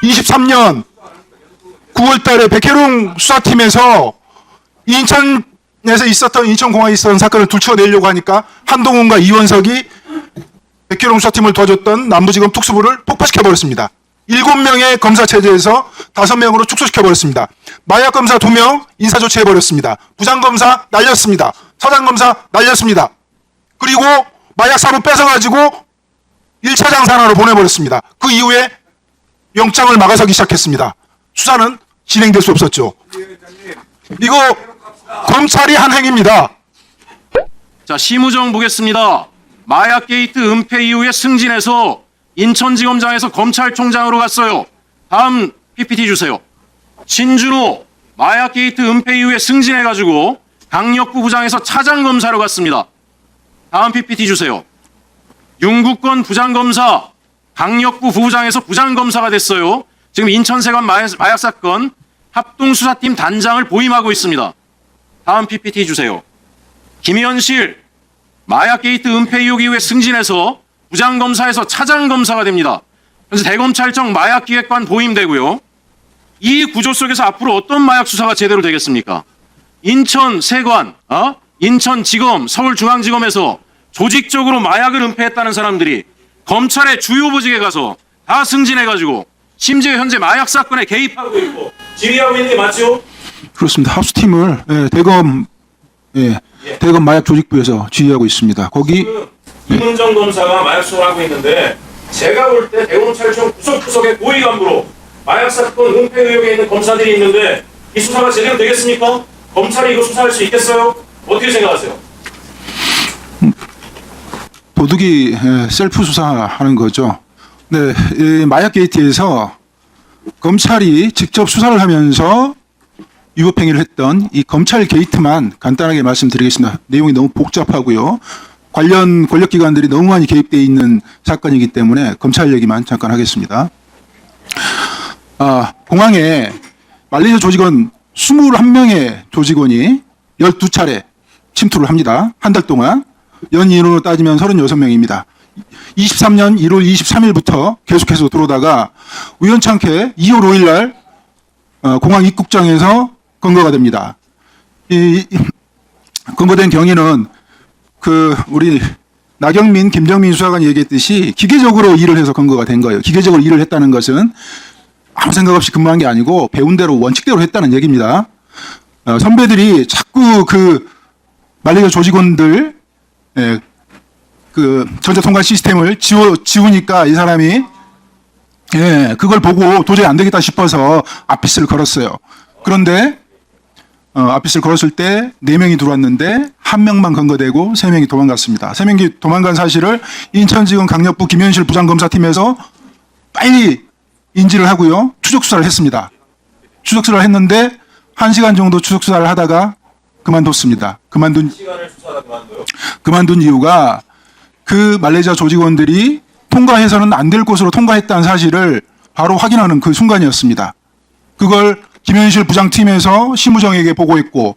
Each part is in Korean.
23년 9월 달에 백혜룡 수사팀에서 인천에서 있었던, 인천공항에 있었던 사건을 들춰내려고 하니까 한동훈과 이원석이 백혜룡 수사팀을 도와줬던 남부지검 특수부를 폭파시켜버렸습니다. 7명의 검사 체제에서 5명으로 축소시켜버렸습니다. 마약검사 2명 인사조치해버렸습니다. 부장검사 날렸습니다. 차장검사 날렸습니다. 그리고 마약사부 뺏어가지고 1차장 산하로 보내버렸습니다. 그 이후에 영장을 막아서기 시작했습니다. 수사는 진행될 수 없었죠. 이거 검찰이 한 행위입니다. 자, 심우정 보겠습니다. 마약 게이트 은폐 이후에 승진해서 인천지검장에서 검찰총장으로 갔어요. 다음 PPT 주세요. 신준호 마약 게이트 은폐 이후에 승진해가지고 강력부 부장에서 차장검사로 갔습니다. 다음 PPT 주세요. 윤국권 부장검사 강력부 부부장에서 부장검사가 됐어요. 지금 인천세관 마약 사건 합동수사팀 단장을 보임하고 있습니다. 다음 PPT 주세요. 김현실 마약 게이트 은폐 의혹 이후에 승진해서 부장검사에서 차장검사가 됩니다. 그래서 대검찰청 마약기획관 보임되고요. 이 구조 속에서 앞으로 어떤 마약 수사가 제대로 되겠습니까? 인천세관, 인천지검, 서울중앙지검에서 조직적으로 마약을 은폐했다는 사람들이 검찰의 주요 보직에 가서 다 승진해가지고 심지어 현재 마약 사건에 개입하고 있고 지휘하고 있는 게 맞죠? 그렇습니다. 합수팀을 대검 마약조직부에서 지휘하고 있습니다. 거기 이문정 검사가 마약 수사를 하고 있는데 제가 볼 때 대검찰청 구석구석의 고위 간부로 마약 사건 은폐 의혹에 있는 검사들이 있는데 이 수사가 제대로 되겠습니까? 검찰이 이거 수사할 수 있겠어요? 어떻게 생각하세요? 도둑이 셀프 수사하는 거죠. 네, 이 마약 게이트에서 검찰이 직접 수사를 하면서 위법행위를 했던 이 검찰 게이트만 간단하게 말씀드리겠습니다. 내용이 너무 복잡하고요. 관련 권력기관들이 너무 많이 개입되어 있는 사건이기 때문에 검찰 얘기만 잠깐 하겠습니다. 공항에 말레이시아 조직원 21명의 조직원이 12차례 침투를 합니다. 한 달 동안. 연 인원으로 따지면 36명입니다. 23년 1월 23일부터 계속해서 들어오다가 우연찮게 2월 5일 날 공항 입국장에서 검거가 됩니다. 이 검거된 경위는 우리 나경민, 김정민 수사관이 얘기했듯이 기계적으로 일을 해서 검거가 된 거예요. 기계적으로 일을 했다는 것은 아무 생각 없이 근무한 게 아니고 배운 대로 원칙대로 했다는 얘기입니다. 선배들이 자꾸 말레이시아 조직원들 전자통관 시스템을 지우니까 이 사람이 그걸 보고 도저히 안 되겠다 싶어서 아피스를 걸었어요. 그런데 아피스를 걸었을 때 4명이 들어왔는데 1명만 검거되고 3명이 도망갔습니다. 3명이 도망간 사실을 인천지검 강력부 김현실 부장검사팀에서 빨리 인지를 하고요. 추적수사를 했습니다. 추적수사를 했는데 1시간 정도 추적수사를 하다가 그만뒀습니다. 그만둔 이유가 말레이시아 조직원들이 통과해서는 안 될 곳으로 통과했다는 사실을 바로 확인하는 그 순간이었습니다. 그걸 김현실 부장팀에서 심우정에게 보고했고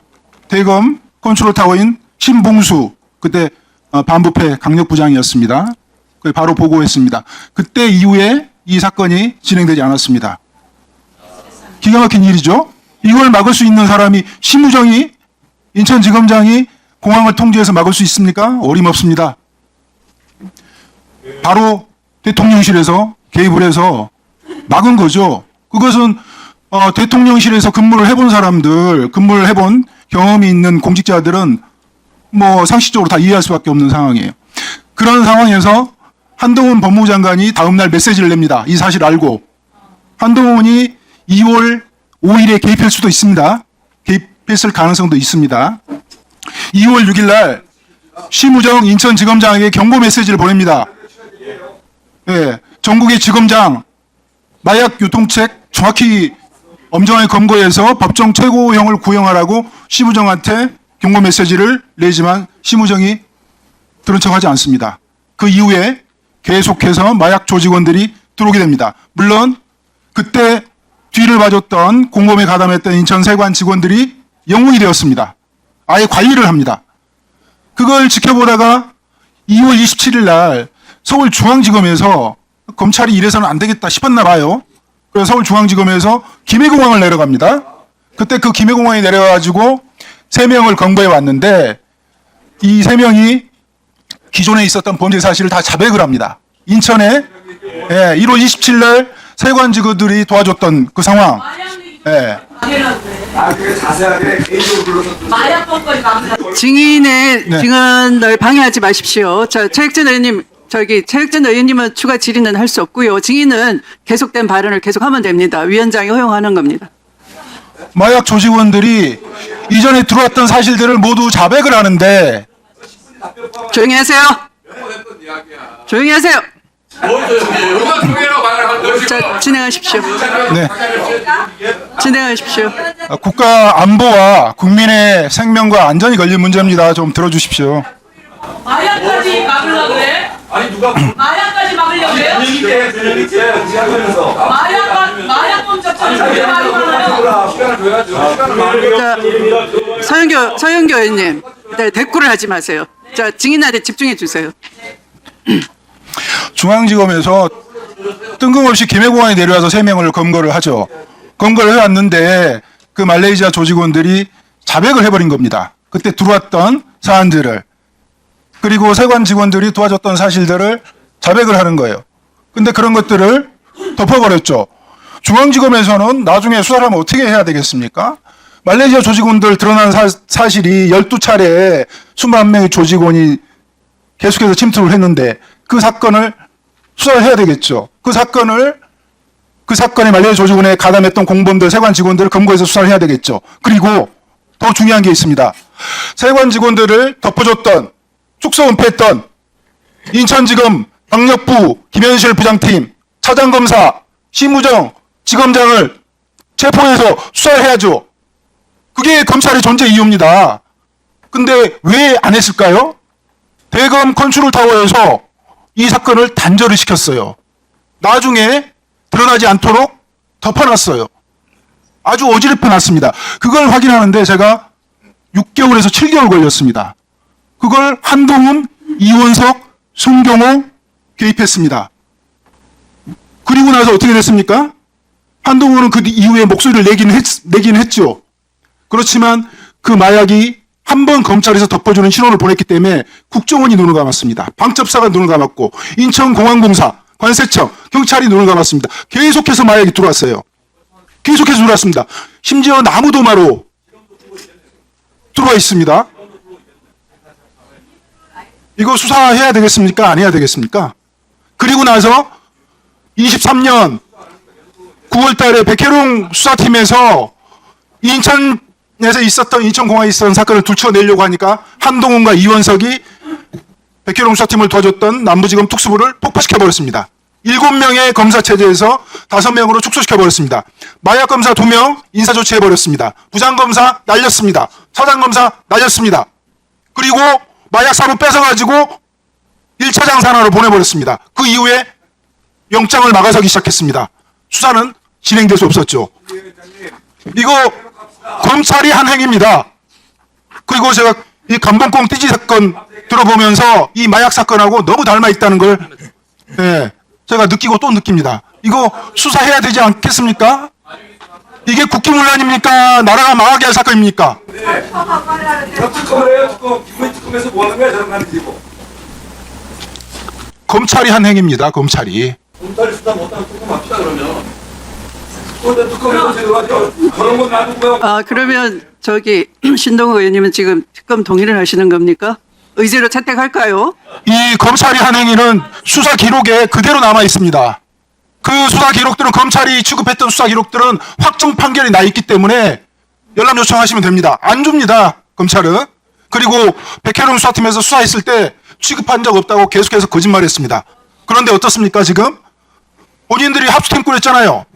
대검 컨트롤타워인 신봉수 그때 반부패 강력부장이었습니다. 바로 보고했습니다. 그때 이후에 이 사건이 진행되지 않았습니다. 기가 막힌 일이죠. 이걸 막을 수 있는 사람이 심우정이 인천지검장이 공항을 통제해서 막을 수 있습니까? 어림없습니다. 바로 대통령실에서 개입을 해서 막은 거죠. 그것은 대통령실에서 근무를 해본 사람들, 근무를 해본 경험이 있는 공직자들은 상식적으로 다 이해할 수밖에 없는 상황이에요. 그런 상황에서 한동훈 법무부 장관이 다음날 메시지를 냅니다. 이 사실 알고. 한동훈이 2월 5일에 개입할 수도 있습니다. 개입했을 가능성도 있습니다. 2월 6일 날 심우정 인천지검장에게 경고 메시지를 보냅니다. 전국의 지검장 마약 유통책 정확히 엄정하게 검거해서 법정 최고형을 구형하라고 심우정한테 경고 메시지를 내지만 심우정이 들은 척하지 않습니다. 그 이후에 계속해서 마약 조직원들이 들어오게 됩니다. 물론 그때 뒤를 봐줬던 공범에 가담했던 인천세관 직원들이 영웅이 되었습니다. 아예 관리를 합니다. 그걸 지켜보다가 2월 27일 날 서울중앙지검에서 검찰이 이래서는 안 되겠다 싶었나 봐요. 그래서 서울중앙지검에서 김해공항을 내려갑니다. 그때 그 김해공항에 내려가지고 3명을 검거해 왔는데 이 3명이 기존에 있었던 범죄 사실을 다 자백을 합니다. 인천에 1월 27일 날 세관직원들이 도와줬던 그 상황. 예. 그게 자세하게 개인적으로 불러서 증인의 네. 증언을 방해하지 마십시오. 최혁진 의원님, 최혁진 의원님은 추가 질의는 할 수 없고요. 증인은 계속된 발언을 계속하면 됩니다. 위원장이 허용하는 겁니다. 마약 조직원들이 이전에 들어왔던 사실들을 모두 자백을 하는데 조용히 하세요. 조용히 하세요. 자, 진행하십시오. 네. 진행하십시오. 국가 안보와 국민의 생명과 안전이 걸린 문제입니다. 좀 들어주십시오. 마약까지 막으려고 그래? 아니 누가 마약까지 막으려고 그래요? 분위기 지하면서 마약범 접촉이 그렇게 많이 많아요? 시간을 줘야죠. 시간을 많이 자, 서영교 의원님, 네, 대꾸를 하지 마세요. 자, 증인한테 집중해 주세요. 중앙지검에서 뜬금없이 김해공항에 내려와서 3명을 검거를 하죠. 검거를 해왔는데 그 말레이시아 조직원들이 자백을 해버린 겁니다. 그때 들어왔던 사안들을. 그리고 세관 직원들이 도와줬던 사실들을 자백을 하는 거예요. 근데 그런 것들을 덮어버렸죠. 중앙지검에서는 나중에 수사를 하면 어떻게 해야 되겠습니까? 말레이시아 조직원들 드러난 사실이 12차례 21명의 조직원이 계속해서 침투를 했는데 그 사건을 수사를 해야 되겠죠. 그 사건에 말레이시아 조직원에 가담했던 공범들, 세관 직원들을 검거해서 수사를 해야 되겠죠. 그리고 더 중요한 게 있습니다. 세관 직원들을 덮어줬던, 축소 은폐했던 인천지검 강력부 김현실 부장팀, 차장검사, 심우정 지검장을 체포해서 수사를 해야죠. 그게 검찰의 존재 이유입니다. 근데 왜 안 했을까요? 대검 컨트롤타워에서 이 사건을 단절을 시켰어요. 나중에 드러나지 않도록 덮어놨어요. 아주 어지럽혀 놨습니다. 그걸 확인하는데 제가 6개월에서 7개월 걸렸습니다. 그걸 한동훈, 이원석, 송경호 개입했습니다. 그리고 나서 어떻게 됐습니까? 한동훈은 그 이후에 목소리를 내긴 했죠. 그렇지만 그 마약이 한 번 검찰에서 덮어주는 신호를 보냈기 때문에 국정원이 눈을 감았습니다. 방첩사가 눈을 감았고 인천공항공사, 관세청, 경찰이 눈을 감았습니다. 계속해서 마약이 들어왔어요. 계속해서 들어왔습니다. 심지어 나무도마로 들어와 있습니다. 이거 수사해야 되겠습니까? 안 해야 되겠습니까? 그리고 나서 23년 9월 달에 백혜룡 수사팀에서 인천공항에 있었던 사건을 들춰내려고 하니까 한동훈과 이원석이 백혜룡 수사팀을 도와줬던 남부지검 특수부를 폭파시켜버렸습니다. 7명의 검사 체제에서 5명으로 축소시켜버렸습니다. 마약검사 2명 인사조치해버렸습니다. 부장검사 날렸습니다. 차장검사 날렸습니다. 그리고 마약사로 뺏어가지고 1차장 산하로 보내버렸습니다. 그 이후에 영장을 막아서기 시작했습니다. 수사는 진행될 수 없었죠. 이거 검찰이 한 행위입니다. 그리고 제가 이 감봉꽁 띠지 사건 들어보면서 이 마약 사건하고 너무 닮아 있다는 걸 제가 느끼고 또 느낍니다. 이거 수사해야 되지 않겠습니까? 이게 국기문란입니까? 나라가 망하게 할 사건입니까? 특검을 해요. 기본 특검에서 뭐 하는 거야? 저런 거 지고. 검찰이 한 행위입니다. 검찰이. 검찰이 수사 못하면 특검 합시다 그러면. 근데 특검에서 제대로 하죠. 그런 건 놔두고요. 그러면 신동호 의원님은 지금 특검 동의를 하시는 겁니까? 의제로 채택할까요? 이 검찰이 한 행위는 수사 기록에 그대로 남아 있습니다. 그 수사 기록들은 검찰이 취급했던 수사 기록들은 확정 판결이 나 있기 때문에 연락 요청하시면 됩니다. 안 줍니다. 검찰은. 그리고 백혜룡 수사팀에서 수사했을 때 취급한 적 없다고 계속해서 거짓말했습니다. 그런데 어떻습니까 지금? 본인들이 합수팀 꾸렸잖아요.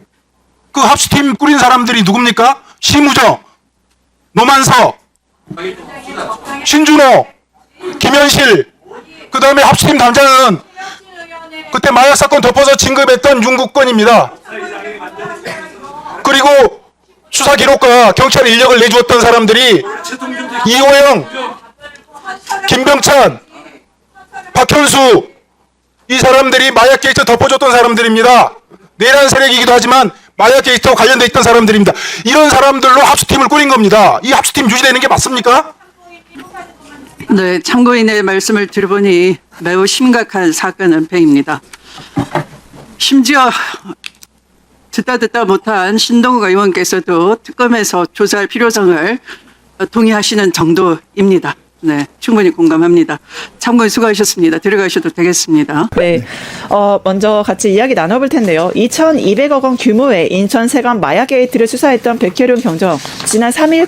그 합수팀 꾸린 사람들이 누굽니까? 심우정, 노만석, 신준호, 김현실, 그 다음에 합수팀 단장은 그때 마약 사건 덮어서 진급했던 윤국권입니다. 그리고 수사 기록과 경찰 인력을 내주었던 사람들이 이호영, 김병찬, 박현수, 이 사람들이 마약 게이트 덮어줬던 사람들입니다. 내란 세력이기도 하지만 마약 게이트와 관련돼 있던 사람들입니다. 이런 사람들로 합수팀을 꾸린 겁니다. 이 합수팀 유지되는 게 맞습니까? 네, 참고인의 말씀을 들어보니 매우 심각한 사건 은폐입니다. 심지어 듣다 못한 신동욱 의원께서도 특검에서 조사할 필요성을 동의하시는 정도입니다. 네, 충분히 공감합니다. 참고인 수고하셨습니다. 들어가셔도 되겠습니다. 네. 먼저 같이 이야기 나눠볼 텐데요. 2,200억 원 규모의 인천 세관 마약 게이트를 수사했던 백혜룡 경정. 지난 3일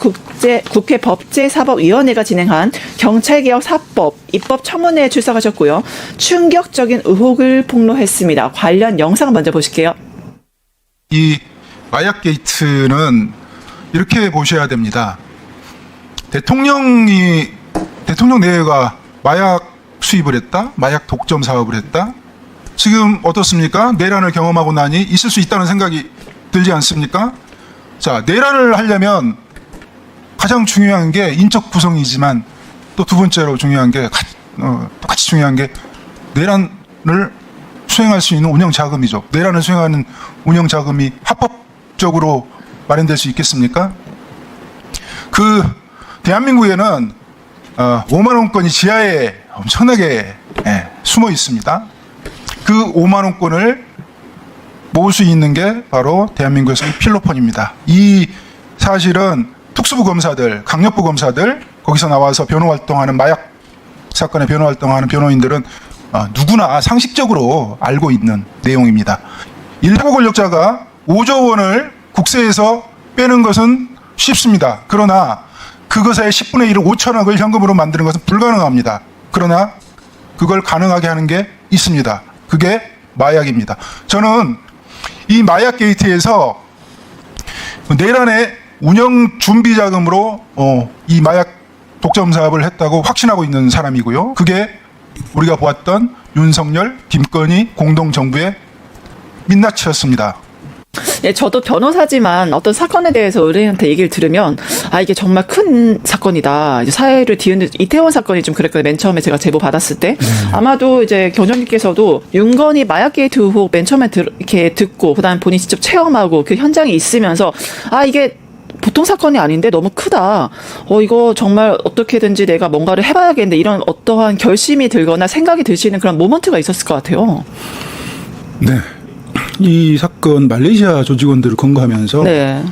국회 법제사법위원회가 진행한 경찰개혁 4법 입법 청문회에 출석하셨고요. 충격적인 의혹을 폭로했습니다. 관련 영상 먼저 보실게요. 이 마약 게이트는 이렇게 보셔야 됩니다. 대통령 내외가 마약 수입을 했다? 마약 독점 사업을 했다? 지금 어떻습니까? 내란을 경험하고 나니 있을 수 있다는 생각이 들지 않습니까? 자, 내란을 하려면 가장 중요한 게 인적 구성이지만 또 두 번째로 중요한 게 똑같이 중요한 게 내란을 수행할 수 있는 운영 자금이죠. 내란을 수행하는 운영 자금이 합법적으로 마련될 수 있겠습니까? 대한민국에는 5만 원권이 지하에 엄청나게 숨어 있습니다. 그 5만 원권을 모을 수 있는 게 바로 대한민국에서의 필로폰입니다. 이 사실은 특수부 검사들, 강력부 검사들, 거기서 나와서 변호 활동하는 마약 사건의 변호 활동하는 변호인들은 누구나 상식적으로 알고 있는 내용입니다. 일부 권력자가 5조 원을 국세에서 빼는 것은 쉽습니다. 그러나 그것의 10분의 1을 5천억을 현금으로 만드는 것은 불가능합니다. 그러나 그걸 가능하게 하는 게 있습니다. 그게 마약입니다. 저는 이 마약 게이트에서 내란의 운영 준비 자금으로 이 마약 독점 사업을 했다고 확신하고 있는 사람이고요. 그게 우리가 보았던 윤석열, 김건희 공동정부의 민낯이었습니다. 네, 저도 변호사지만 어떤 사건에 대해서 의뢰인한테 얘기를 들으면 이게 정말 큰 사건이다. 이제 사회를 뒤흔든 이태원 사건이 좀 그랬거든요. 맨 처음에 제가 제보 받았을 때 아마도 이제 경정님께서도 윤건희 마약 게이트 의혹 맨 처음에 이렇게 듣고 그다음 본인 직접 체험하고 그 현장에 있으면서 이게 보통 사건이 아닌데 너무 크다. 이거 정말 어떻게든지 내가 뭔가를 해봐야겠는데 이런 어떠한 결심이 들거나 생각이 드시는 그런 모먼트가 있었을 것 같아요. 네. 이 사건 말레이시아 조직원들을 검거하면서 네.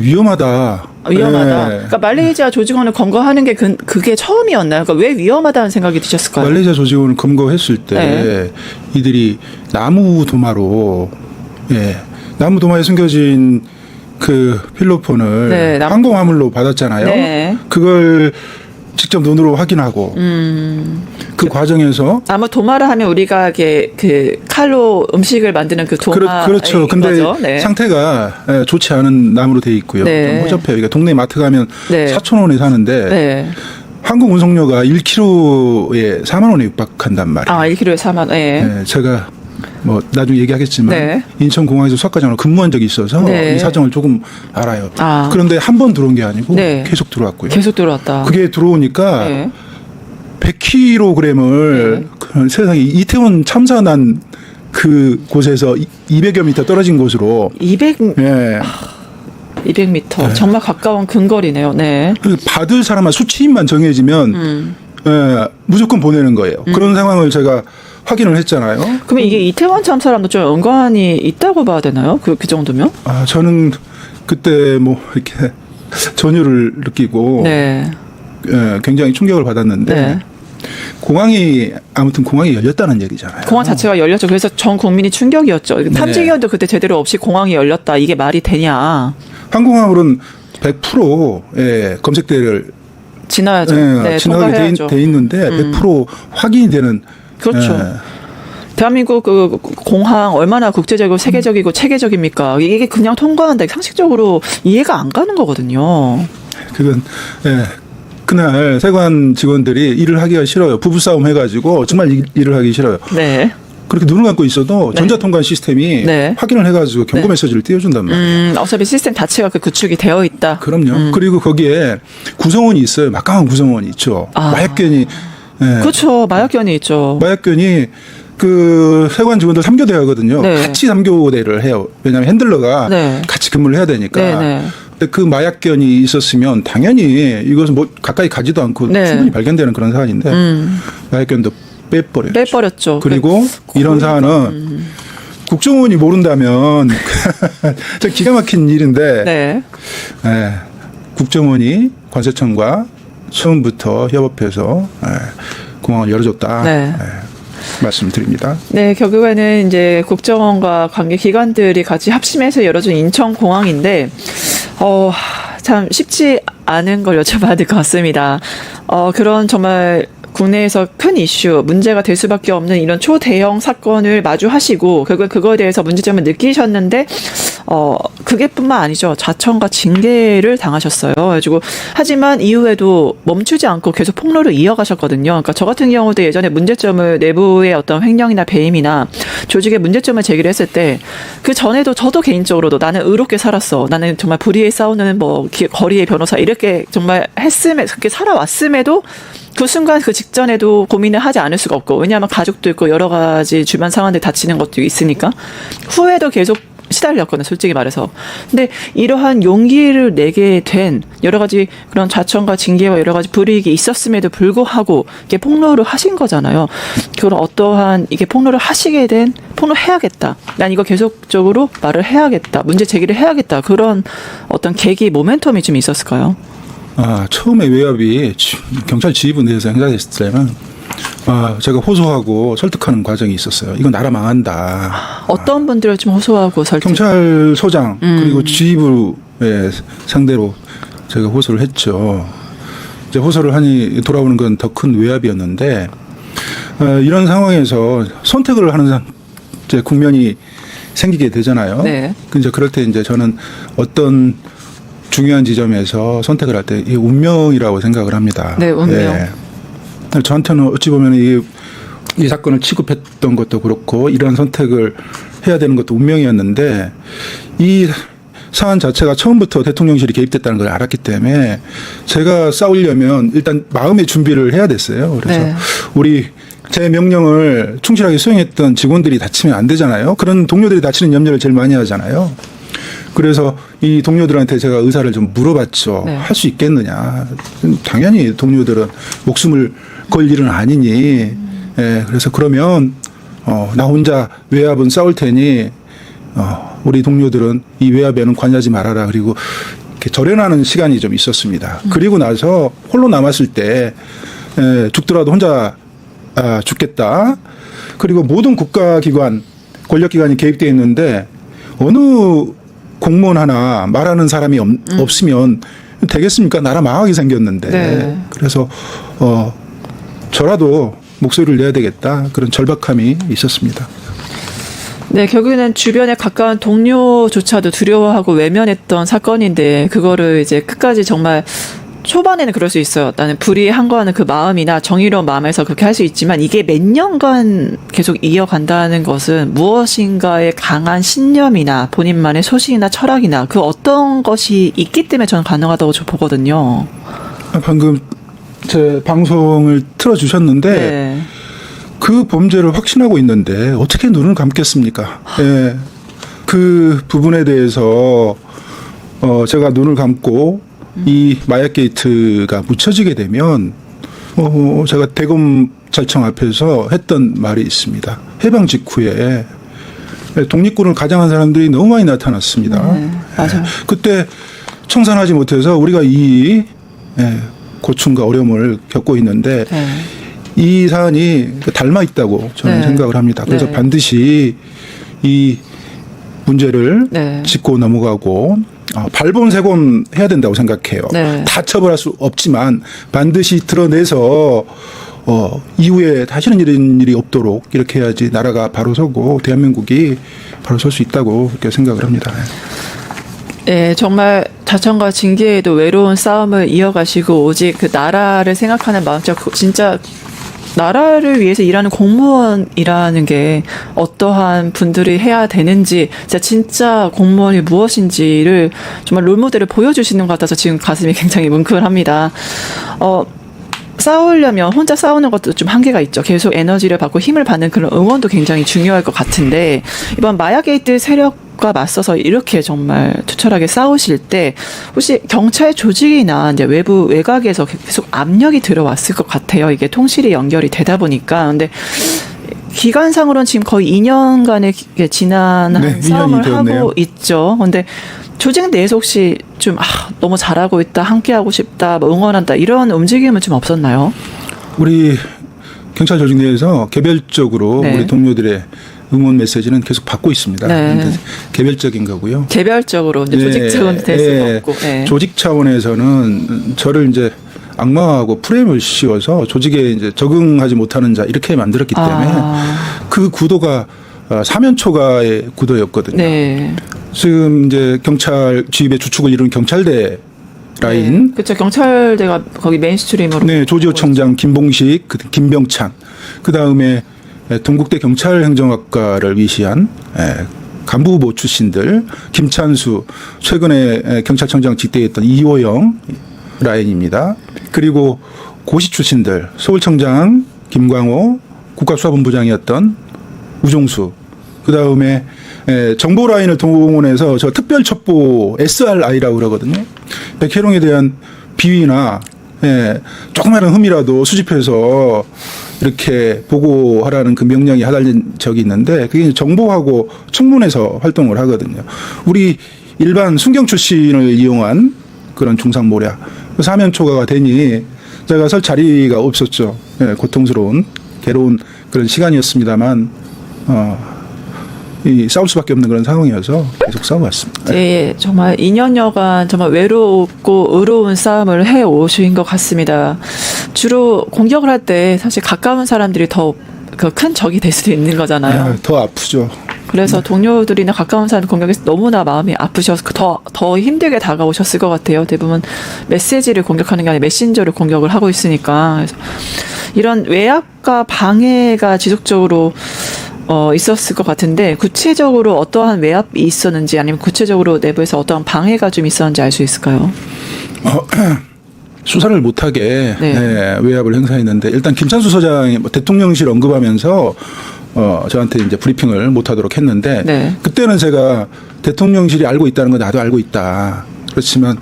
위험하다. 위험하다. 네. 그러니까 말레이시아 조직원을 검거하는 게 그게 처음이었나요? 그러니까 왜 위험하다는 생각이 드셨을까요? 말레이시아 조직원을 검거했을 때 네. 이들이 나무 도마로 나무 도마에 숨겨진 그 필로폰을 네, 항공 화물로 받았잖아요. 네. 그걸 직접 눈으로 확인하고 그 과정에서 아마 도마를 하면 우리가 그 칼로 음식을 만드는 그 도마 그렇죠. 근데 거죠. 네. 상태가 좋지 않은 나무로 돼 있고요. 네. 좀 허접해요. 그러니까 동네 마트 가면 네. 4,000원에 사는데 네. 항공 운송료가 1kg에 4만 원에 육박한단 말이에요. 1kg에 4만 원. 네. 네, 제가 뭐 나중에 얘기하겠지만 네. 인천공항에서 수학과장으로 근무한 적이 있어서 네. 이 사정을 조금 알아요. 아. 그런데 한 번 들어온 게 아니고 네. 계속 들어왔고요. 계속 들어왔다. 그게 들어오니까 네. 100kg을 세상에 이태원 참사 난 그 곳에서 200여 미터 떨어진 곳으로 200m 네. 정말 가까운 근거리네요. 네. 받을 사람만 수치인만 정해지면 무조건 보내는 거예요. 그런 상황을 제가 확인을 했잖아요. 그러면 이게 이태원 참사랑도 좀 연관이 있다고 봐야 되나요? 그 정도면? 저는 그때 뭐 이렇게 전율을 느끼고 네. 굉장히 충격을 받았는데 네. 공항이 열렸다는 얘기잖아요. 공항 자체가 열렸죠. 그래서 전 국민이 충격이었죠. 네. 탐지기원도 그때 제대로 없이 공항이 열렸다. 이게 말이 되냐. 항공화물은 100% 검색대를 지나야죠. 네, 지나가게 통과해야죠. 돼 있는데 100% 확인이 되는 그렇죠. 대한민국 그 공항 얼마나 국제적이고 세계적이고 체계적입니까? 이게 그냥 통과한다. 상식적으로 이해가 안 가는 거거든요. 그건 그날 세관 직원들이 일을 하기가 싫어요. 부부싸움 해가지고 정말 일을 하기 싫어요. 네. 그렇게 눈을 감고 있어도 전자통관 시스템이 네. 확인을 해가지고 경고 네. 메시지를 띄워준단 말이에요. 어차피 시스템 자체가 그 구축이 되어 있다. 그럼요. 그리고 거기에 구성원이 있어요. 막강한 구성원이 있죠. 마약견이 그렇죠. 마약견이 있죠. 마약견이 그 세관 직원들 3교대 하거든요. 네. 같이 3교대를 해요. 왜냐하면 핸들러가 네. 같이 근무를 해야 되니까. 네, 네. 근데 그 마약견이 있었으면 당연히 이것은 뭐 가까이 가지도 않고 네. 충분히 발견되는 그런 사안인데 마약견도 빼버려요. 빼버렸죠. 그리고 이런 사안은 국정원이 모른다면 저 기가 막힌 일인데 네. 예, 국정원이 관세청과 처음부터 협업해서 공항을 열어줬다. 네. 말씀드립니다. 네, 결국에는 이제 국정원과 관계 기관들이 같이 합심해서 열어준 인천공항인데, 참 쉽지 않은 걸 여쭤봐야 될 것 같습니다. 그런 정말 국내에서 큰 이슈, 문제가 될 수밖에 없는 이런 초대형 사건을 마주하시고, 결국 그거에 대해서 문제점을 느끼셨는데, 그게 뿐만 아니죠. 자청과 징계를 당하셨어요. 그래가지고, 하지만 이후에도 멈추지 않고 계속 폭로를 이어가셨거든요. 그러니까 저 같은 경우도 예전에 문제점을 내부의 어떤 횡령이나 배임이나 조직의 문제점을 제기를 했을 때, 그 전에도 저도 개인적으로도 나는 의롭게 살았어. 나는 정말 불의에 싸우는 뭐 거리의 변호사 이렇게 정말 그렇게 살아왔음에도 그 순간 그 직전에도 고민을 하지 않을 수가 없고, 왜냐하면 가족도 있고 여러 가지 주변 상황들 다치는 것도 있으니까 후회도 계속 시달렸거든요, 솔직히 말해서. 근데 이러한 용기를 내게 된 여러 가지 그런 자청과 징계와 여러 가지 불이익이 있었음에도 불구하고 이게 폭로를 하신 거잖아요. 그런 어떠한 이게 폭로를 하시게 된 폭로해야겠다. 난 이거 계속적으로 말을 해야겠다. 문제 제기를 해야겠다. 그런 어떤 계기 모멘텀이 좀 있었을까요? 처음에 외압이 경찰 지휘부 내에서 행사됐을 때는 제가 호소하고 설득하는 과정이 있었어요. 이건 나라 망한다. 어떤 분들을 좀 호소하고 설득? 경찰서장 그리고 지휘부의 상대로 제가 호소를 했죠. 이제 호소를 하니 돌아오는 건 더 큰 외압이었는데 이런 상황에서 선택을 하는 이제 국면이 생기게 되잖아요. 네. 이제 그럴 때 이제 저는 어떤 중요한 지점에서 선택을 할 때 이 운명이라고 생각을 합니다. 네, 운명. 예. 저한테는 어찌 보면 이 사건을 취급했던 것도 그렇고 이런 선택을 해야 되는 것도 운명이었는데 이 사안 자체가 처음부터 대통령실이 개입됐다는 걸 알았기 때문에 제가 싸우려면 일단 마음의 준비를 해야 됐어요. 그래서 네. 제 명령을 충실하게 수행했던 직원들이 다치면 안 되잖아요. 그런 동료들이 다치는 염려를 제일 많이 하잖아요. 그래서 이 동료들한테 제가 의사를 좀 물어봤죠. 네. 할 수 있겠느냐. 당연히 동료들은 목숨을 걸 일은 아니니. 예, 그래서 그러면 나 혼자 외압은 싸울 테니 우리 동료들은 이 외압에는 관여하지 말아라. 그리고 이렇게 절연하는 시간이 좀 있었습니다. 그리고 나서 홀로 남았을 때 죽더라도 혼자 죽겠다. 그리고 모든 국가기관, 권력기관이 개입되어 있는데 어느 공무원 하나 말하는 사람이 없으면 되겠습니까? 나라 망하게 생겼는데. 네. 그래서 저라도 목소리를 내야 되겠다. 그런 절박함이 있었습니다. 네, 결국에는 주변에 가까운 동료조차도 두려워하고 외면했던 사건인데 그거를 이제 끝까지 정말 초반에는 그럴 수 있어요. 나는 불의한 거는 그 마음이나 정의로운 마음에서 그렇게 할 수 있지만 이게 몇 년간 계속 이어간다는 것은 무엇인가의 강한 신념이나 본인만의 소신이나 철학이나 그 어떤 것이 있기 때문에 저는 가능하다고 보거든요. 방금 제 방송을 틀어주셨는데 네. 그 범죄를 확신하고 있는데 어떻게 눈을 감겠습니까? 예. 그 부분에 대해서 제가 눈을 감고 이 마약 게이트가 묻혀지게 되면 제가 대검찰청 앞에서 했던 말이 있습니다. 해방 직후에 독립군을 가장한 사람들이 너무 많이 나타났습니다. 네, 맞아요. 그때 청산하지 못해서 우리가 이 고충과 어려움을 겪고 있는데 네. 이 사안이 닮아 있다고 저는 네. 생각을 합니다. 그래서 네. 반드시 이 문제를 네. 짚고 넘어가고 발본색원 해야 된다고 생각해요. 네. 다 처벌할 수 없지만 반드시 드러내서 이후에 다시는 이런 일이 없도록 이렇게 해야지 나라가 바로 서고 대한민국이 바로 설 수 있다고 그렇게 생각을 합니다. 네, 정말 자청과 징계에도 외로운 싸움을 이어가시고 오직 그 나라를 생각하는 마음, 진짜 나라를 위해서 일하는 공무원이라는 게 어떠한 분들이 해야 되는지, 진짜 공무원이 무엇인지를 정말 롤모델을 보여주시는 것 같아서 지금 가슴이 굉장히 뭉클합니다. 싸우려면 혼자 싸우는 것도 좀 한계가 있죠. 계속 에너지를 받고 힘을 받는 그런 응원도 굉장히 중요할 것 같은데 이번 마약 게이트 세력과 맞서서 이렇게 정말 투철하게 싸우실 때 혹시 경찰 조직이나 이제 외부 외곽에서 계속 압력이 들어왔을 것 같아요. 이게 통실이 연결이 되다 보니까. 근데 기간상으로는 지금 거의 2년간의 지난 네, 싸움을 2년이 되었네요. 하고 있죠. 근데 조직 내에서 혹시 좀 너무 잘하고 있다, 함께하고 싶다, 뭐 응원한다 이런 움직임은 좀 없었나요? 우리 경찰 조직 내에서 개별적으로 네. 우리 동료들의 응원 메시지는 계속 받고 있습니다. 네. 근데 개별적인 거고요. 개별적으로 이제 조직적은 될 수가 없고. 네. 조직 차원에서는 저를 이제 악마하고 프레임을 씌워서 조직에 이제 적응하지 못하는 자 이렇게 만들었기 때문에 그 구도가 사면 초과의 구도였거든요. 네. 지금 이제 경찰 지휘의 주축을 이룬 경찰대 라인, 그렇죠. 경찰대가 거기 메인스트림으로. 네, 조지호 청장 김봉식, 김병찬, 그 다음에 동국대 경찰행정학과를 위시한 간부 후보 출신들, 김찬수, 최근에 경찰청장 직대했던 이호영 라인입니다. 그리고 고시 출신들, 서울청장 김광호, 국가수사본부장이었던 우종수, 그 다음에 정보 라인을 동원해서 저 특별첩보 SRI라고 그러거든요. 백혜룡에 대한 비위나 조그마한 흠이라도 수집해서 이렇게 보고하라는 그 명령이 하달린 적이 있는데 그게 정보하고 청문회에서 활동을 하거든요. 우리 일반 순경 출신을 이용한 그런 중상모략 사면 초과가 되니 제가 설 자리가 없었죠. 고통스러운 괴로운 그런 시간이었습니다만 이 싸울 수밖에 없는 그런 상황이어서 계속 싸워왔습니다. 예, 정말 2년여간 정말 외롭고 의로운 싸움을 해 오신 것 같습니다. 주로 공격을 할 때 사실 가까운 사람들이 더 큰 적이 될 수도 있는 거잖아요. 더 아프죠. 그래서 동료들이나 가까운 사람 공격해서 너무나 마음이 아프셔서 더 힘들게 다가오셨을 것 같아요. 대부분 메시지를 공격하는 게 아니라 메신저를 공격을 하고 있으니까. 그래서 이런 외압과 방해가 지속적으로 있었을 것 같은데 구체적으로 어떠한 외압이 있었는지 아니면 구체적으로 내부에서 어떠한 방해가 좀 있었는지 알 수 있을까요? 수사를 못하게 네. 외압을 행사했는데 일단 김찬수 소장이 대통령실 언급하면서 저한테 이제 브리핑을 못하도록 했는데 네. 그때는 제가 대통령실이 알고 있다는 건 나도 알고 있다. 그렇지만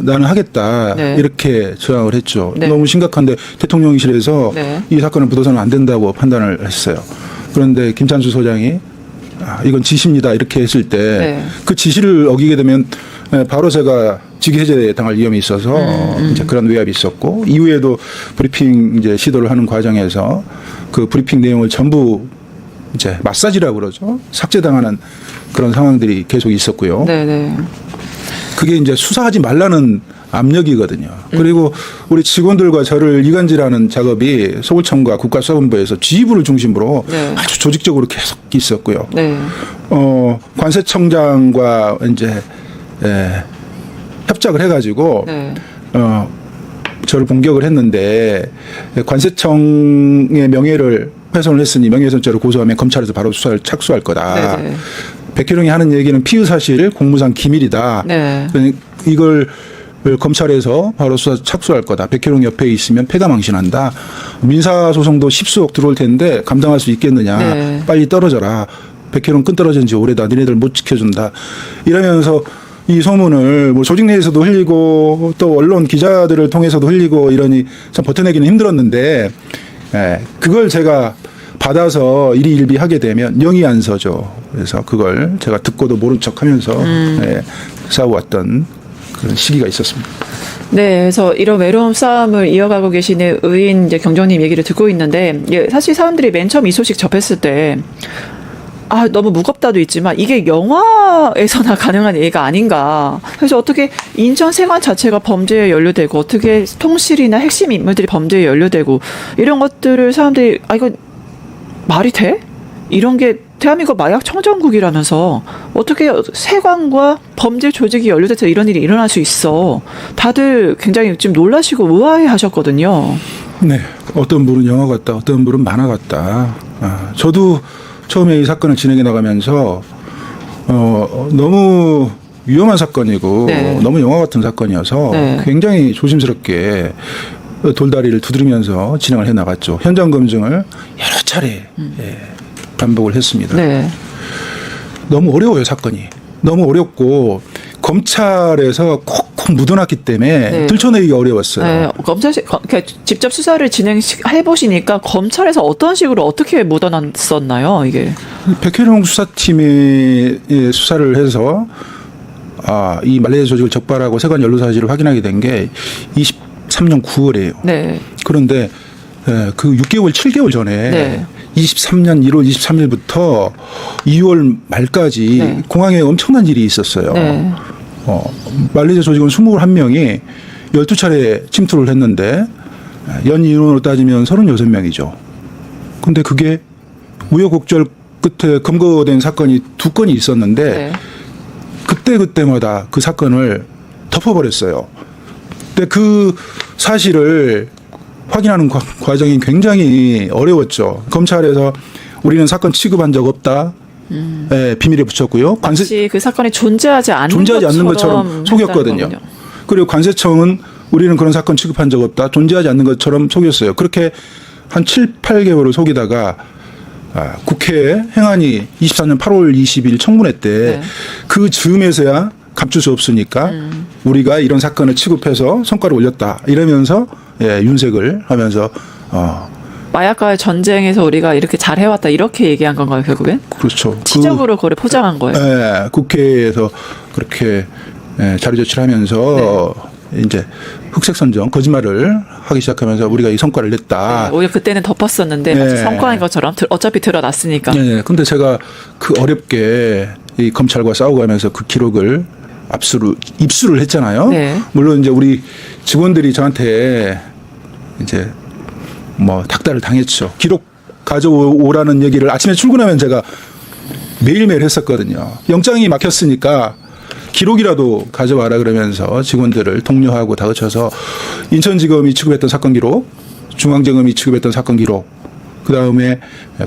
나는 하겠다 네. 이렇게 저항을 했죠. 네. 너무 심각한데 대통령실에서 네. 이 사건을 묻어서는 안 된다고 판단을 했어요. 그런데 김찬수 소장이 이건 지시입니다 이렇게 했을 때 그 네. 지시를 어기게 되면 바로 제가 직위 해제 당할 위험이 있어서 이제 그런 외압이 있었고 이후에도 브리핑 이제 시도를 하는 과정에서 그 브리핑 내용을 전부 이제 마사지라고 그러죠. 삭제당하는 그런 상황들이 계속 있었고요. 네네. 그게 이제 수사하지 말라는 압력이거든요. 그리고 우리 직원들과 저를 이간질하는 작업이 서울청과 국가수사본부에서 지휘부를 중심으로 네. 아주 조직적으로 계속 있었고요. 네. 관세청장과 이제 협작을 해가지고 네. 저를 공격을 했는데 관세청의 명예를 훼손을 했으니 명예훼손죄로 고소하면 검찰에서 바로 수사를 착수할 거다. 네네. 백혜룡이 하는 얘기는 피의 사실 공무상 기밀이다. 네. 이걸 검찰에서 바로 수사 착수할 거다. 백혜룡 옆에 있으면 패가망신한다. 민사소송도 10수억 들어올 텐데 감당할 수 있겠느냐. 네. 빨리 떨어져라. 백혜룡 끈 떨어진 지 오래다. 너네들 못 지켜준다. 이러면서 이 소문을 뭐 조직 내에서도 흘리고 또 언론 기자들을 통해서도 흘리고 이러니 참 버텨내기는 힘들었는데 그걸 제가 받아서 일희일비하게 되면 영이 안 서죠. 그래서 그걸 제가 듣고도 모른 척하면서 싸워왔던 그런 시기가 있었습니다. 네, 그래서 이런 외로운 싸움을 이어가고 계시는 의인 이제 경정님 얘기를 듣고 있는데 사실 사람들이 맨 처음 이 소식 접했을 때 너무 무겁다도 있지만 이게 영화에서나 가능한 얘기가 아닌가. 그래서 어떻게 인천 세관 자체가 범죄에 연루되고 어떻게 통실이나 핵심 인물들이 범죄에 연루되고 이런 것들을 사람들이 이거 말이 돼? 이런 게 대한민국 마약 청정국이라면서 어떻게 세관과 범죄 조직이 연루돼서 이런 일이 일어날 수 있어. 다들 굉장히 좀 놀라시고 의아해 하셨거든요. 네. 어떤 분은 영화 같다. 어떤 분은 만화 같다. 저도 처음에 이 사건을 진행해 나가면서 너무 위험한 사건이고 네. 너무 영화 같은 사건이어서 네. 굉장히 조심스럽게 돌다리를 두드리면서 진행을 해 나갔죠. 현장 검증을 여러 차례 반복을 했습니다. 네. 너무 어려워요, 사건이. 너무 어렵고 검찰에서 콕콕 묻어놨기 때문에 네. 들춰내기가 어려웠어요. 네, 그러니까 직접 수사를 진행해 보시니까 검찰에서 어떤 식으로 어떻게 묻어놨었나요, 이게? 백혜령 수사팀이 수사를 해서 이 말레이시아 조직을 적발하고 세관 연루 사실을 확인하게 된 게 23년 9월이에요. 네. 그런데 그 6개월, 7개월 전에 네. 23년 1월 23일부터 2월 말까지 네. 공항에 엄청난 일이 있었어요. 네. 말레이시아 조직원 21명이 12차례 침투를 했는데 연 인원으로 따지면 36명이죠. 근데 그게 우여곡절 끝에 검거된 사건이 2건이 있었는데 네. 그때마다 그 사건을 덮어버렸어요. 근데 그 사실을 확인하는 과정이 굉장히 어려웠죠. 검찰에서 우리는 사건 취급한 적 없다. 비밀에 붙였고요. 마치 그 사건이 존재하지 않는 것처럼 속였거든요. 했다는 거군요. 그리고 관세청은 우리는 그런 사건 취급한 적 없다. 존재하지 않는 것처럼 속였어요. 그렇게 한 7, 8개월을 속이다가 국회에 행안위 24년 8월 20일 청문회 때 그 즈음에서야 감출 수 없으니까 우리가 이런 사건을 취급해서 성과를 올렸다. 이러면서 윤색을 하면서 마약과의 전쟁에서 우리가 이렇게 잘 해왔다 이렇게 얘기한 건가요, 결국엔? 그렇죠. 치적으로 그걸 포장한 거예요. 네, 국회에서 그렇게 자료 제출하면서 이제 흑색 선정 거짓말을 하기 시작하면서 우리가 이 성과를 냈다. 오히려 그때는 덮었었는데 마치 성과인 것처럼 어차피 드러났으니까. 네, 근데 제가 그 어렵게 이 검찰과 싸우고하면서 그 기록을 입수를 했잖아요. 네. 물론 이제 우리 직원들이 저한테 이제 뭐 닥달을 당했죠. 기록 가져오라는 얘기를 아침에 출근하면 제가 매일매일 했었거든요. 영장이 막혔으니까 기록이라도 가져와라 그러면서 직원들을 독려하고 다그쳐서 인천지검이 취급했던 사건 기록, 중앙지검이 취급했던 사건 기록, 그다음에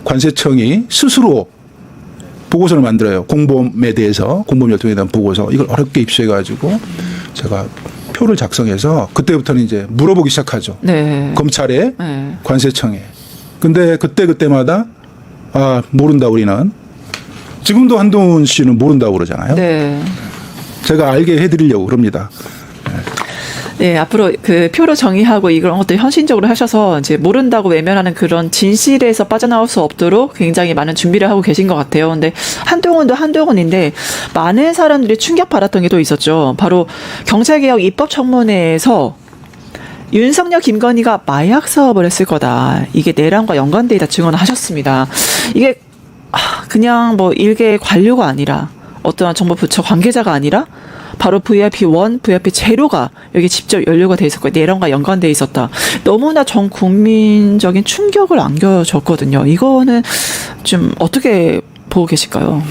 관세청이 스스로 보고서를 만들어요. 공범에 대해서, 공범 혈통에 대한 보고서. 이걸 어렵게 입수해가지고 제가 표를 작성해서 그때부터는 이제 물어보기 시작하죠. 네. 검찰에, 네. 관세청에. 근데 그때마다 모른다 우리는. 지금도 한동훈 씨는 모른다고 그러잖아요. 네. 제가 알게 해드리려고 그럽니다. 네, 앞으로 그 표로 정의하고 이런 것들 현실적으로 하셔서 이제 모른다고 외면하는 그런 진실에서 빠져나올 수 없도록 굉장히 많은 준비를 하고 계신 것 같아요. 근데 한동훈도 한동훈인데 많은 사람들이 충격받았던 게 또 있었죠. 바로 경찰개혁 입법청문회에서 윤석열, 김건희가 마약 사업을 했을 거다. 이게 내란과 연관돼 있다 증언을 하셨습니다. 이게 그냥 뭐 일개 관료가 아니라 어떠한 정부 부처 관계자가 아니라 바로 VIP1, VIP0가 여기 직접 연루가 돼 있었고 내란과 연관돼 있었다. 너무나 전 국민적인 충격을 안겨줬거든요. 이거는 좀 어떻게 보고 계실까요?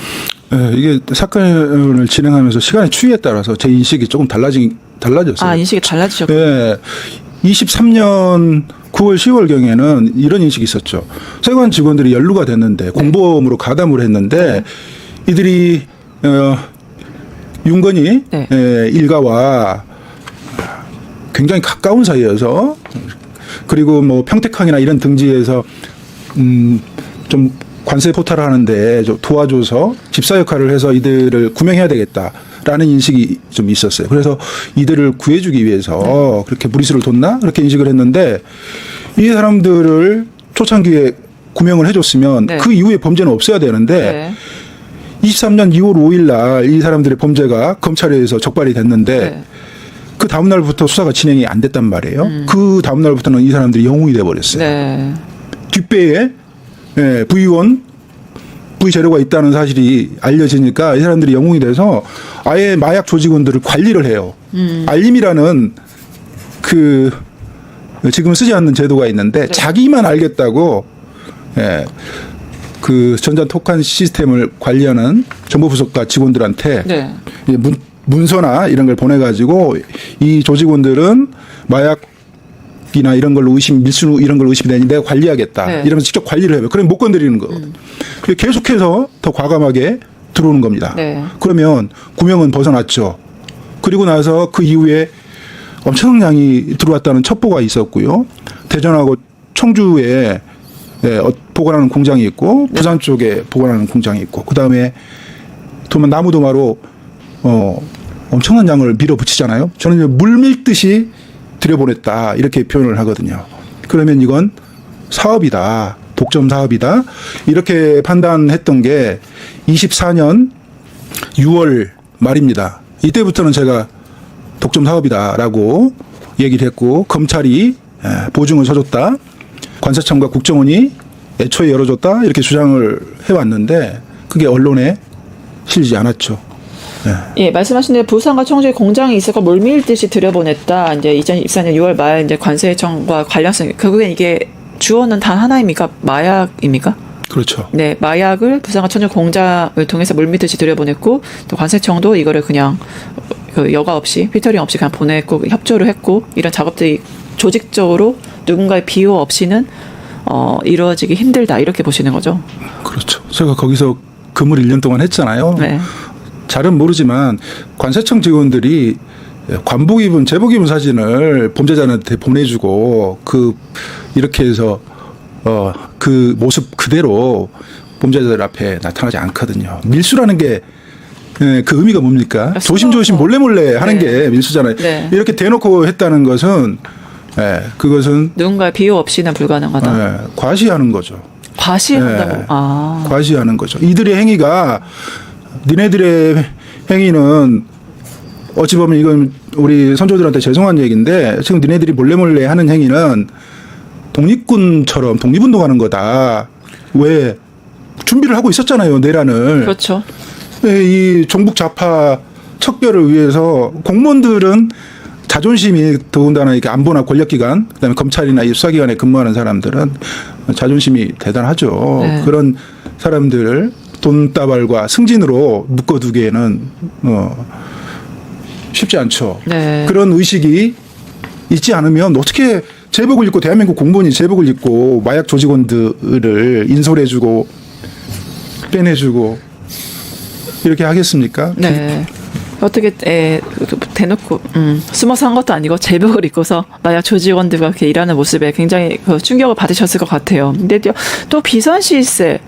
네, 이게 사건을 진행하면서 시간의 추이에 따라서 제 인식이 조금 달라졌어요. 인식이 달라지셨군요. 네, 23년 9월 10월경에는 이런 인식이 있었죠. 세관 직원들이 연루가 됐는데 공범으로 가담을 했는데 이들이 윤건희 네. 일가와 굉장히 가까운 사이여서 그리고 뭐 평택항이나 이런 등지에서 좀 관세 포탈을 하는데 좀 도와줘서 집사 역할을 해서 이들을 구명해야 되겠다라는 인식이 좀 있었어요. 그래서 이들을 구해주기 위해서 그렇게 무리수를 뒀나 그렇게 인식을 했는데 이 사람들을 초창기에 구명을 해줬으면 네. 그 이후에 범죄는 없어야 되는데 네. 23년 2월 5일 날 이 사람들의 범죄가 검찰에 의해서 적발이 됐는데 네. 그 다음 날부터 수사가 진행이 안 됐단 말이에요. 그 다음 날부터는 이 사람들이 영웅이 돼버렸어요. 네. 뒷배에 V1, V0가 있다는 사실이 알려지니까 이 사람들이 영웅이 돼서 아예 마약 조직원들을 관리를 해요. 알림이라는 그 지금 쓰지 않는 제도가 있는데 자기만 알겠다고 그 전자톡한 시스템을 관리하는 정보부속과 직원들한테 네. 문서나 이런 걸 보내가지고 이 조직원들은 마약이나 이런 걸로 밀수 이런 걸로 의심이 되니 내가 관리하겠다. 네. 이러면서 직접 관리를 해요. 그럼 못 건드리는 거. 계속해서 더 과감하게 들어오는 겁니다. 네. 그러면 구명은 벗어났죠. 그리고 나서 그 이후에 엄청난 양이 들어왔다는 첩보가 있었고요. 대전하고 청주에 보관하는 공장이 있고 부산 쪽에 보관하는 공장이 있고 그다음에 나무도마로 엄청난 양을 밀어붙이잖아요. 저는 이제 물 밀듯이 들여보냈다 이렇게 표현을 하거든요. 그러면 이건 사업이다. 독점 사업이다. 이렇게 판단했던 게 24년 6월 말입니다. 이때부터는 제가 독점 사업이다라고 얘기를 했고 검찰이 보증을 서줬다. 관세청과 국정원이 애초에 열어줬다. 이렇게 주장을 해왔는데 그게 언론에 실리지 않았죠. 예, 말씀하신 대로 부산과 청주에 공장이 있어서 물 밀듯이 들여보냈다. 이제 2024년 6월 말 이제 관세청과 관련성 결국엔 이게 주어는 단 하나입니까? 마약입니까? 그렇죠. 네, 마약을 부산과 청주 공장을 통해서 물 밀듯이 들여보냈고 또 관세청도 이거를 그냥 그 여과 없이 필터링 없이 그냥 보냈고 협조를 했고 이런 작업들이 조직적으로 누군가의 비호 없이는 이루어지기 힘들다 이렇게 보시는 거죠. 그렇죠. 제가 거기서 근무를 1년 동안 했잖아요. 네. 잘은 모르지만 관세청 직원들이 관복 입은 제복 입은 사진을 범죄자한테 보내주고 이렇게 해서 그 모습 그대로 범죄자들 앞에 나타나지 않거든요. 밀수라는 게 그 의미가 뭡니까? 조심조심 몰래 하는 네. 게 밀수잖아요. 네. 이렇게 대놓고 했다는 것은 그것은 누군가의 비호 없이는 불가능하다. 과시하는 거죠. 과시한다고. 네. 아. 과시하는 거죠. 이들의 행위가 니네들의 행위는 어찌 보면 이건 우리 선조들한테 죄송한 얘기인데 지금 니네들이 몰래 하는 행위는 독립군처럼 독립운동하는 거다. 왜 준비를 하고 있었잖아요. 내란을. 그렇죠. 이 종북 좌파 척결을 위해서 공무원들은 자존심이 더군다나 이렇게 안보나 권력기관 그다음에 검찰이나 이 수사기관에 근무하는 사람들은 자존심이 대단하죠. 네. 그런 사람들을 돈다발과 승진으로 묶어두기에는 쉽지 않죠. 네. 그런 의식이 있지 않으면 어떻게 제복을 입고 대한민국 공무원이 제복을 입고 마약 조직원들을 인솔해주고 빼내주고 이렇게 하겠습니까? 네. 어떻게 대놓고 숨어서 한 것도 아니고 제복을 입고서 마약 조직원들과 이렇게 일하는 모습에 굉장히 충격을 받으셨을 것 같아요. 근데 또 비선실세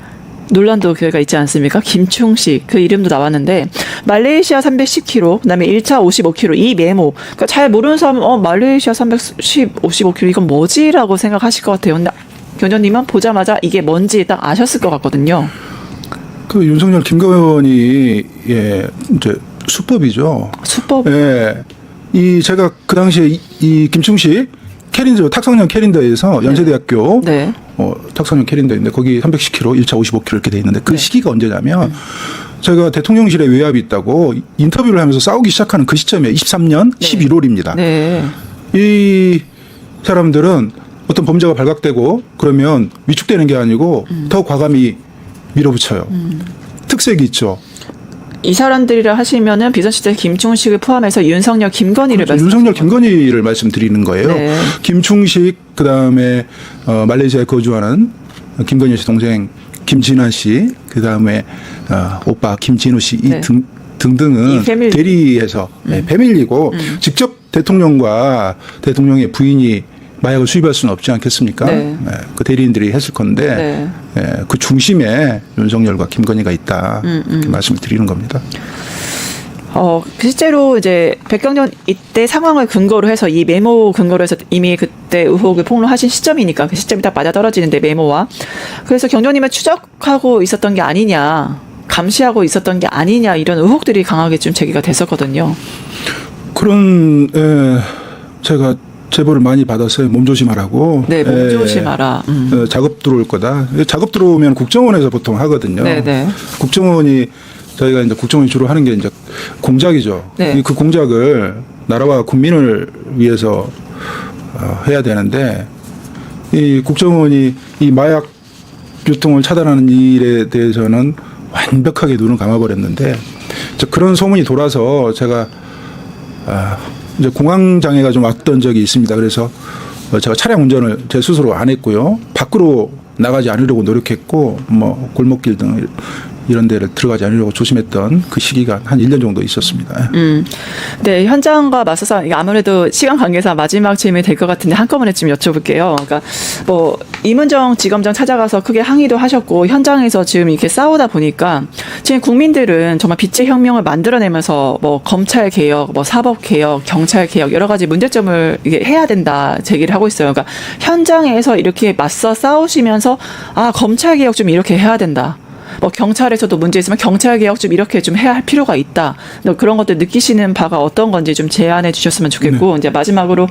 논란도 그가 있지 않습니까? 김충식 그 이름도 나왔는데 말레이시아 310kg 그다음에 1차 55kg 이 메모 그러니까 잘 모르는 사람은 말레이시아 55kg 이건 뭐지라고 생각하실 것 같아요. 근데 교수님은 보자마자 이게 뭔지 딱 아셨을 것 같거든요. 그 윤석열 김건희 이제 수법이죠. 수법. 제가 그 당시에 이 김충식 캐린더 탁성년 캐린더에서 연세대학교 네. 탁성년 캐린더인데 거기 310kg, 1차 55kg 이렇게 돼 있는데 그 시기가 언제냐면 제가 대통령실에 외압이 있다고 인터뷰를 하면서 싸우기 시작하는 그 시점에 23년 11월입니다. 네. 이 사람들은 어떤 범죄가 발각되고 그러면 위축되는 게 아니고 더 과감히 밀어붙여요. 특색이 있죠. 이 사람들이라 하시면은 비선실세 김충식을 포함해서 윤석열 김건희를 그렇죠. 윤석열 김건희를 말씀드리는 거예요. 네. 김충식 그다음에 말레이시아에 거주하는 김건희 씨 동생 김진아 씨 그다음에 오빠 김진우 씨 이 네. 등등은 이 패밀리. 대리해서 패밀리고 직접 대통령과 대통령의 부인이 마약을 수입할 수는 없지 않겠습니까? 네. 그 대리인들이 했을 건데 그 중심에 윤석열과 김건희가 있다 이렇게 말씀을 드리는 겁니다. 실제로 이제 백경련 이때 상황을 근거로 해서 이 메모 근거로 해서 이미 그때 의혹을 폭로하신 시점이니까 그 시점이 딱 맞아 떨어지는데 메모와 그래서 경련님을 추적하고 있었던 게 아니냐 감시하고 있었던 게 아니냐 이런 의혹들이 강하게 좀 제기가 됐었거든요. 그런 제가 제보를 많이 받았어요. 몸조심하라고. 네, 몸조심하라. 작업 들어올 거다. 작업 들어오면 국정원에서 보통 하거든요. 네. 국정원이 저희가 이제 국정원이 주로 하는 게 이제 공작이죠. 네. 그 공작을 나라와 국민을 위해서 해야 되는데 이 국정원이 이 마약 유통을 차단하는 일에 대해서는 완벽하게 눈을 감아버렸는데 그런 소문이 돌아서 제가 이제 공황 장애가 좀 왔던 적이 있습니다. 그래서 제가 차량 운전을 제 스스로 안 했고요. 밖으로 나가지 않으려고 노력했고 뭐 골목길 등 이런 데를 들어가지 않으려고 조심했던 그 시기가 한 1년 정도 있었습니다. 네, 현장과 맞서서 이게 아무래도 시간 관계상 마지막 질문이 될 것 같은데 한꺼번에 좀 여쭤볼게요. 그러니까 뭐 이문정 지검장 찾아가서 크게 항의도 하셨고 현장에서 지금 이렇게 싸우다 보니까 지금 국민들은 정말 빛의 혁명을 만들어내면서 뭐 검찰 개혁, 뭐 사법 개혁, 경찰 개혁 여러 가지 문제점을 이게 해야 된다 제기를 하고 있어요. 그러니까 현장에서 이렇게 맞서 싸우시면서 아 검찰 개혁 좀 이렇게 해야 된다. 뭐 경찰에서도 문제 있으면 경찰 개혁 좀 이렇게 좀 해야 할 필요가 있다. 그런 것들 느끼시는 바가 어떤 건지 좀 제안해 주셨으면 좋겠고 이제 마지막으로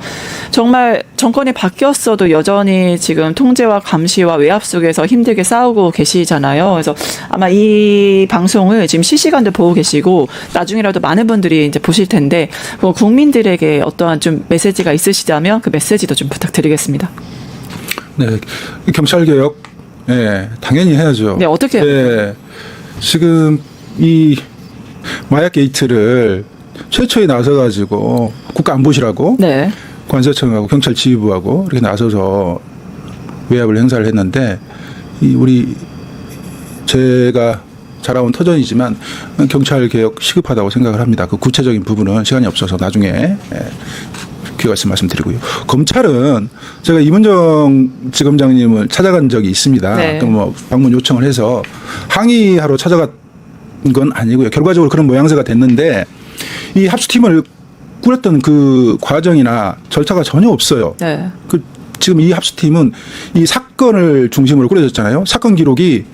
정말 정권이 바뀌었어도 여전히 지금 통제와 감시와 외압 속에서 힘들게 싸우고 계시잖아요. 그래서 아마 이 방송을 지금 실시간도 보고 계시고 나중에라도 많은 분들이 이제 보실 텐데 국민들에게 어떠한 좀 메시지가 있으시다면 그 메시지도 좀 부탁드리겠습니다. 네, 경찰 개혁 네, 당연히 해야죠. 네, 어떻게? 네, 지금 이 마약 게이트를 최초에 나서가지고 국가안보실하고 네. 관세청하고 경찰 지휘부하고 이렇게 나서서 외압을 행사를 했는데 우리 제가 자라온 터전이지만 경찰 개혁 시급하다고 생각을 합니다. 그 구체적인 부분은 시간이 없어서 나중에 기회가 있으면 말씀드리고요. 검찰은 제가 이문정 지검장님을 찾아간 적이 있습니다. 네. 뭐 방문 요청을 해서 항의하러 찾아간 건 아니고요. 결과적으로 그런 모양새가 됐는데 이 합수팀을 꾸렸던 그 과정이나 절차가 전혀 없어요. 네. 지금 이 합수팀은 이 사건을 중심으로 꾸려졌잖아요. 사건 기록이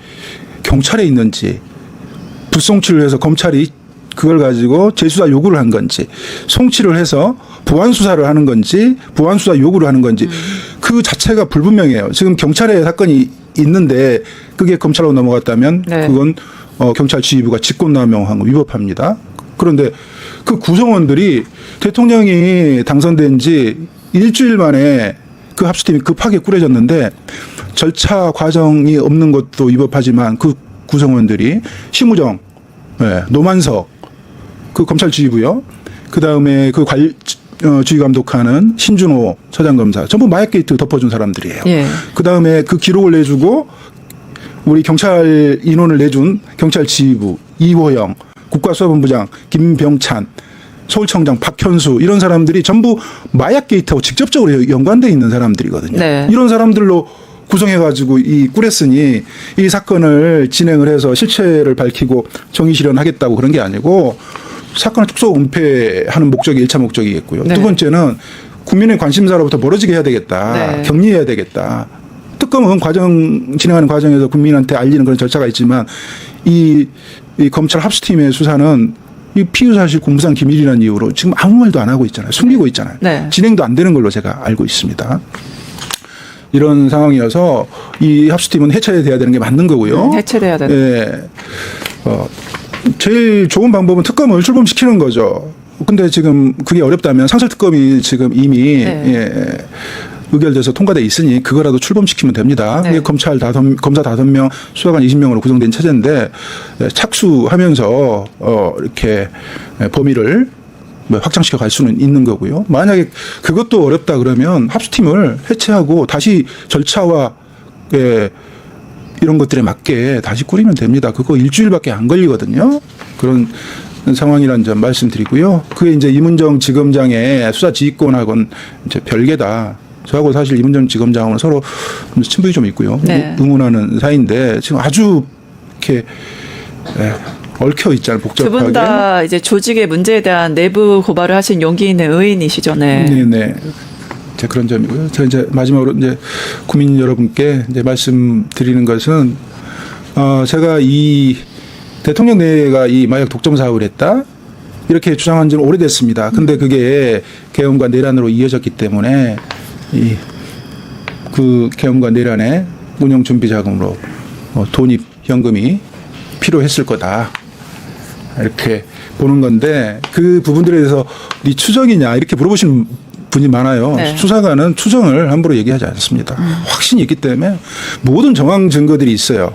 경찰에 있는지 불송치를 해서 검찰이 그걸 가지고 재수사 요구를 한 건지 송치를 해서 보완 수사를 하는 건지 보완 수사 요구를 하는 건지 그 자체가 불분명해요. 지금 경찰에 사건이 있는데 그게 검찰로 넘어갔다면 네. 그건 경찰 지휘부가 직권남용한 거 위법합니다. 그런데 그 구성원들이 대통령이 당선된 지 일주일 만에 그 합수팀이 급하게 꾸려졌는데 절차 과정이 없는 것도 위법하지만 그 구성원들이 심우정, 노만석, 그 검찰 지휘부요. 그 다음에 그 주의 감독하는 신준호 서장검사 전부 마약 게이트 덮어준 사람들이에요. 예. 그 다음에 그 기록을 내주고 우리 경찰 인원을 내준 경찰 지휘부 이호영, 국가수사본부장 김병찬, 서울청장 박현수 이런 사람들이 전부 마약 게이트하고 직접적으로 연관돼 있는 사람들이거든요. 네. 이런 사람들로 구성해가지고 꾸렸으니 이 사건을 진행을 해서 실체를 밝히고 정의 실현하겠다고 그런 게 아니고 사건을 축소 은폐하는 목적이 1차 목적이겠고요. 네. 두 번째는 국민의 관심사로부터 멀어지게 해야 되겠다. 네. 격리해야 되겠다. 특검은 진행하는 과정에서 국민한테 알리는 그런 절차가 있지만 이 검찰 합수팀의 수사는 이 피의 사실 공무상 기밀이라는 이유로 지금 아무 말도 안 하고 있잖아요. 숨기고 있잖아요. 네. 진행도 안 되는 걸로 제가 알고 있습니다. 이런 상황이어서 이 합수팀은 해체돼야 되는 게 맞는 거고요. 해체돼야 되는. 예. 제일 좋은 방법은 특검을 출범시키는 거죠. 근데 지금 그게 어렵다면 상설특검이 지금 이미 네. 의결돼서 통과돼 있으니 그거라도 출범시키면 됩니다. 네. 그게 검사 5명, 수사관 20명으로 구성된 체제인데 착수하면서 이렇게 범위를 확장시켜 갈 수는 있는 거고요. 만약에 그것도 어렵다 그러면 합수팀을 해체하고 다시 절차와 이런 것들에 맞게 다시 꾸리면 됩니다. 그거 일주일밖에 안 걸리거든요. 그런 상황이라는 점 말씀드리고요. 그게 이제 이문정 지검장의 수사 지휘권하고는 이제 별개다. 저하고 사실 이문정 지검장하고는 서로 친분이 좀 있고요. 네. 응원하는 사이인데 지금 아주 이렇게 얽혀 있잖아요. 복잡하게. 두 분 다 이제 조직의 문제에 대한 내부 고발을 하신 용기 있는 의원이시죠, 네. 네. 자, 그런 점이고요. 저 이제 마지막으로 이제 국민 여러분께 이제 말씀드리는 것은 제가 이 대통령 내가 이 마약 독점 사업을 했다 이렇게 주장한 지는 오래됐습니다. 근데 그게 계엄과 내란으로 이어졌기 때문에 그 계엄과 내란의 운영 준비 자금으로 돈입 현금이 필요했을 거다. 이렇게 보는 건데 그 부분들에 대해서 네 추정이냐 이렇게 물어보시는 분이 많아요. 네. 수사관은 추정을 함부로 얘기하지 않습니다. 확신이 있기 때문에 모든 정황 증거들이 있어요.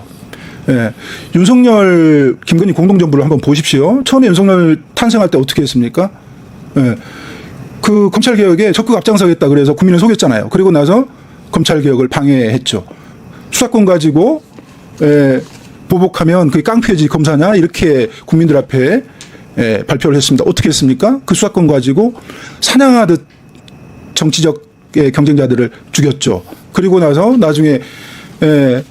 예. 윤석열, 김건희 공동정부를 한번 보십시오. 처음에 윤석열 탄생할 때 어떻게 했습니까? 예. 그 검찰개혁에 적극 앞장서겠다 그래서 국민을 속였잖아요. 그리고 나서 검찰개혁을 방해했죠. 수사권 가지고 보복하면 그게 깡패지 검사냐 이렇게 국민들 앞에 발표를 했습니다. 어떻게 했습니까? 그 수사권 가지고 사냥하듯 정치적 경쟁자들을 죽였죠. 그리고 나서 나중에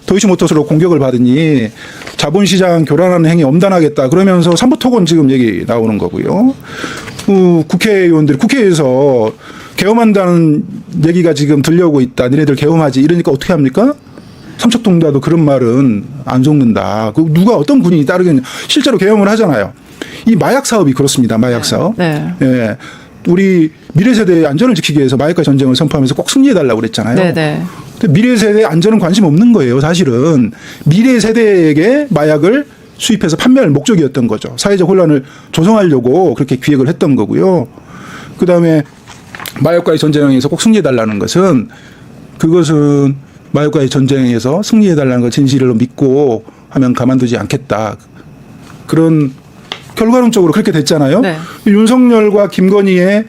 도이치모터스로 공격을 받으니 자본시장 교란하는 행위 엄단하겠다 그러면서 삼부토건 지금 얘기 나오는 거고요. 국회의원들이 국회에서 계엄한다는 얘기가 지금 들려오고 있다. 니네들 계엄하지. 이러니까 어떻게 합니까? 삼척동자도 그런 말은 안 속는다. 누가 어떤 군인이 따르겠냐. 실제로 계엄을 하잖아요. 이 마약 사업이 그렇습니다. 마약 사업. 네. 예. 우리 미래 세대의 안전을 지키기 위해서 마약과 전쟁을 선포하면서 꼭 승리해달라고 그랬잖아요. 네, 네. 근데 미래 세대의 안전은 관심 없는 거예요. 사실은 미래 세대에게 마약을 수입해서 판매할 목적이었던 거죠. 사회적 혼란을 조성하려고 그렇게 기획을 했던 거고요. 그다음에 마약과의 전쟁에서 꼭 승리해달라는 것은 그것은 마약과의 전쟁에서 승리해달라는 걸 진실로 믿고 하면 가만두지 않겠다. 그런 결과론적으로 그렇게 됐잖아요. 네. 윤석열과 김건희의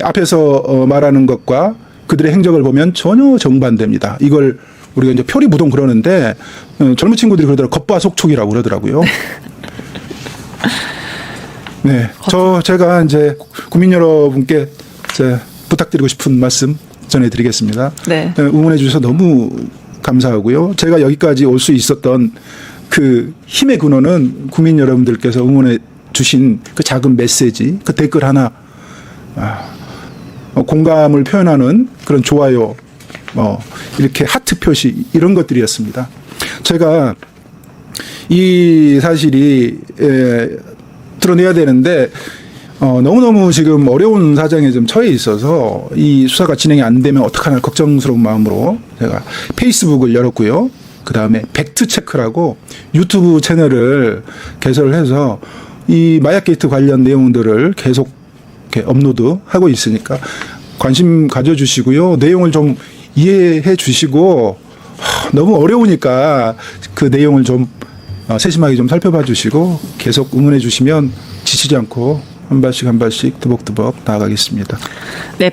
앞에서 말하는 것과 그들의 행적을 보면 전혀 정반대입니다. 이걸 우리가 이제 표리부동 그러는데 젊은 친구들이 그러더라고요. 겉바속촉이라고 그러더라고요. 네, 제가 이제 국민 여러분께 부탁드리고 싶은 말씀 전해드리겠습니다. 네. 응원해 주셔서 너무 감사하고요. 제가 여기까지 올 수 있었던 그 힘의 근원은 국민 여러분들께서 응원해 주신 그 작은 메시지, 그 댓글 하나, 공감을 표현하는 그런 좋아요, 이렇게 하트 표시 이런 것들이었습니다. 제가 이 사실이 드러내야 되는데 너무너무 지금 어려운 사정에 좀 처해 있어서 이 수사가 진행이 안 되면 어떡하나 걱정스러운 마음으로 제가 페이스북을 열었고요. 그다음에 팩트체크라고 유튜브 채널을 개설을 해서 이 마약 게이트 관련 내용들을 계속 이렇게 업로드하고 있으니까 관심 가져주시고요. 내용을 좀 이해해 주시고 너무 어려우니까 그 내용을 좀 세심하게 좀 살펴봐 주시고 계속 응원해 주시면 지치지 않고 한 발씩 한 발씩 두벅두벅 나아가겠습니다. 네.